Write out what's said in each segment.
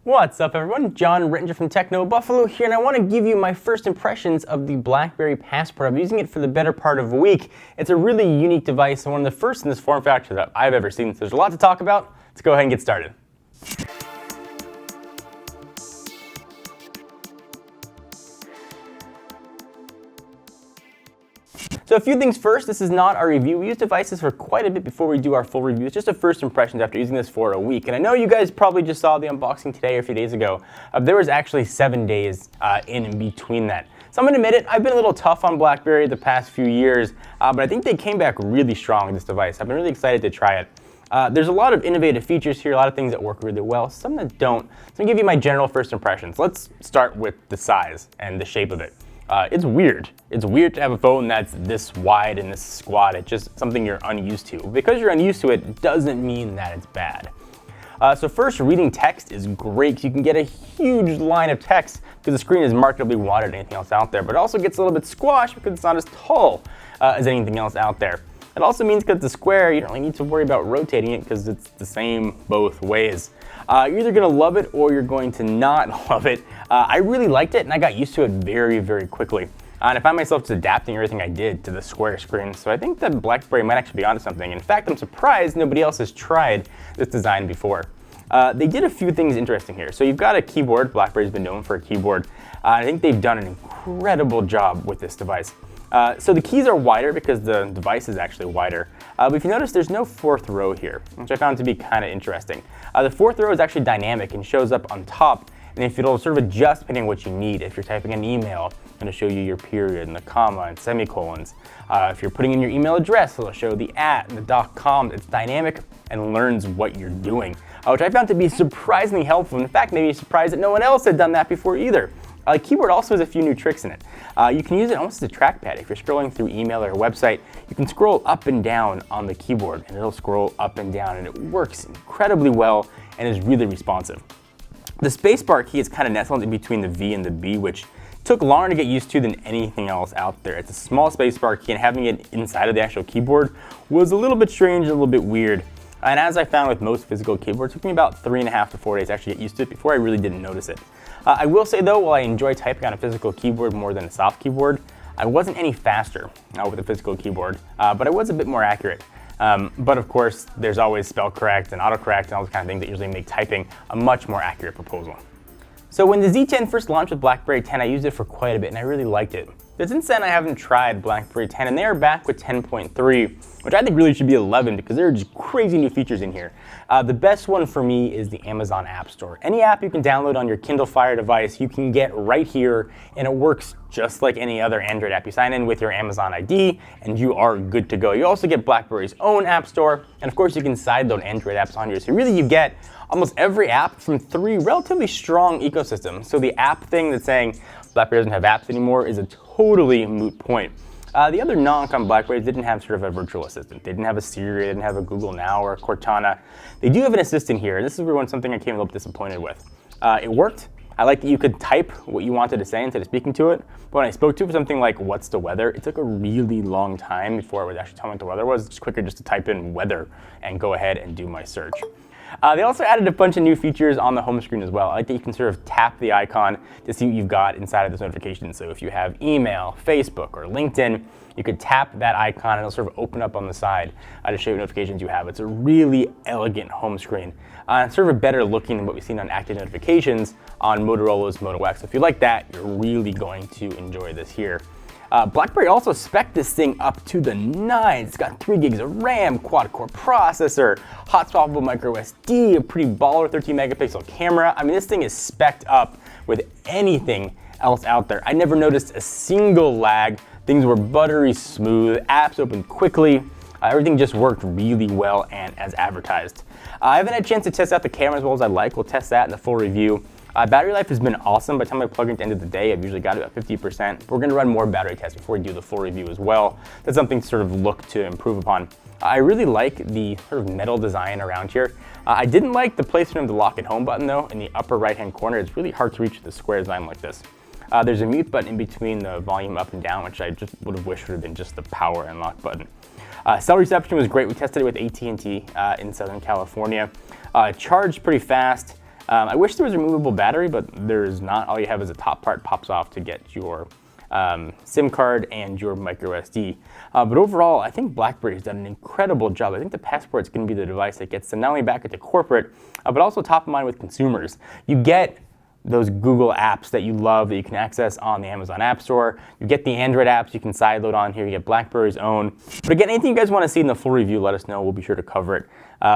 What's up everyone, John Rittinger from Techno Buffalo here, and I want to give you my first impressions of the BlackBerry Passport. I've been using it for the better part of a week. It's a really unique device and one of the first in this form factor that I've ever seen, so there's a lot to talk about. Let's go ahead and get started. So a few things first, this is not our review. We use devices for quite a bit before we do our full review. It's just a first impressions after using this for a week. And I know you guys probably just saw the unboxing today or a few days ago. There was actually 7 days in between that. So I'm gonna admit it, I've been a little tough on BlackBerry the past few years, but I think they came back really strong with this device. I've been really excited to try it. There's a lot of innovative features here, a lot of things that work really well, some that don't. So I'm gonna give you my general first impressions. Let's start with the size and the shape of it. It's weird. It's weird to have a phone that's this wide and this squat. It's just something you're unused to. Because you're unused to it doesn't mean that it's bad. So first, reading text is great. You can get a huge line of text because the screen is markedly wider than anything else out there, but it also gets a little bit squashed because it's not as tall as anything else out there. It also means because it's a square, you don't really need to worry about rotating it because it's the same both ways. You're either gonna love it or you're going to not love it. I really liked it and I got used to it very, very quickly. And I found myself just adapting everything I did to the square screen. So I think that BlackBerry might actually be onto something. In fact, I'm surprised nobody else has tried this design before. They did a few things interesting here. So you've got a keyboard. BlackBerry's been known for a keyboard. I think they've done an incredible job with this device. So the keys are wider because the device is actually wider. But if you notice, there's no fourth row here, which I found to be kind of interesting. The fourth row is actually dynamic and shows up on top. And if it'll sort of adjust depending on what you need. If you're typing an email, it'll show you your period and the comma and semicolons. If you're putting in your email address, it'll show the @ and the .com. It's dynamic and learns what you're doing, which I found to be surprisingly helpful. In fact, maybe surprised that no one else had done that before either. The keyboard also has a few new tricks in it. You can use it almost as a trackpad. If you're scrolling through email or a website, you can scroll up and down on the keyboard and it'll scroll up and down, and it works incredibly well and is really responsive. The spacebar key is kind of nestled in between the V and the B, which took longer to get used to than anything else out there. It's a small spacebar key and having it inside of the actual keyboard was a little bit strange and a little bit weird. And as I found with most physical keyboards, it took me about 3.5 to 4 days to actually get used to it before I really didn't notice it. I will say though, while I enjoy typing on a physical keyboard more than a soft keyboard, I wasn't any faster with a physical keyboard, but I was a bit more accurate. But of course, there's always spell correct and autocorrect and all those kind of things that usually make typing a much more accurate proposal. So when the Z10 first launched with BlackBerry 10, I used it for quite a bit and I really liked it. But since then, I haven't tried BlackBerry 10, and they are back with 10.3, which I think really should be 11 because there are just crazy new features in here. The best one for me is the Amazon App Store. Any app you can download on your Kindle Fire device, you can get right here, and it works just like any other Android app. You sign in with your Amazon ID, and you are good to go. You also get BlackBerry's own App Store, and of course, you can sideload Android apps on here. So really, you get almost every app from 3 relatively strong ecosystems. So the app thing that's saying BlackBerry doesn't have apps anymore is a totally moot point. The other non-com BlackBerrys didn't have sort of a virtual assistant. They didn't have a Siri, they didn't have a Google Now or a Cortana. They do have an assistant here, and this is where something I came a little disappointed with. It worked. I like that you could type what you wanted to say instead of speaking to it. But when I spoke to it for something like, what's the weather? It took a really long time before it would actually tell me what the weather was. It's quicker just to type in weather and go ahead and do my search. They also added a bunch of new features on the home screen as well. I like that you can sort of tap the icon to see what you've got inside of those notifications. So if you have email, Facebook, or LinkedIn, you could tap that icon and it'll sort of open up on the side to show you notifications you have. It's a really elegant home screen. It's sort of a better looking than what we've seen on active notifications on Motorola's Moto X. So if you like that, you're really going to enjoy this here. BlackBerry also spec'd this thing up to the nines. It's got 3 gigs of RAM, quad-core processor, hot swappable micro SD, a pretty baller 13 megapixel camera. I mean, this thing is spec'd up with anything else out there. I never noticed a single lag. Things were buttery smooth, apps opened quickly. Everything just worked really well and as advertised. I haven't had a chance to test out the camera as well as I'd like. We'll test that in the full review. Battery life has been awesome. By the time I plug it at the end of the day, I've usually got about 50%. We're gonna run more battery tests before we do the full review as well. That's something to sort of look to improve upon. I really like the sort of metal design around here. I didn't like the placement of the lock and home button though in the upper right-hand corner. It's really hard to reach with a square design like this. There's a mute button in between the volume up and down, which I just would have wished would have been just the power and lock button. Cell reception was great. We tested it with AT&T in Southern California. Charged pretty fast. I wish there was a removable battery, but there's not. All you have is a top part pops off to get your SIM card and your micro SD. But overall, I think BlackBerry has done an incredible job. I think the Passport is going to be the device that gets them not only back into corporate, but also top of mind with consumers. You get those Google apps that you love that you can access on the Amazon App Store. You get the Android apps you can sideload on here. You get BlackBerry's own. But again, anything you guys want to see in the full review, let us know. We'll be sure to cover it.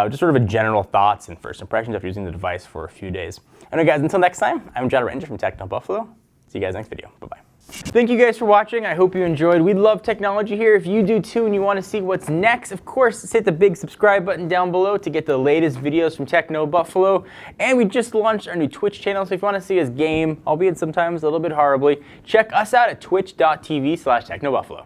Just sort of a general thoughts and first impressions after using the device for a few days. Anyway, guys, until next time, I'm John Ranger from Techno Buffalo. See you guys next video. Bye-bye. Thank you guys for watching. I hope you enjoyed. We love technology here. If you do too and you want to see what's next, of course, hit the big subscribe button down below to get the latest videos from Techno Buffalo. And we just launched our new Twitch channel, so if you want to see us game, albeit sometimes a little bit horribly, check us out at twitch.tv/technobuffalo.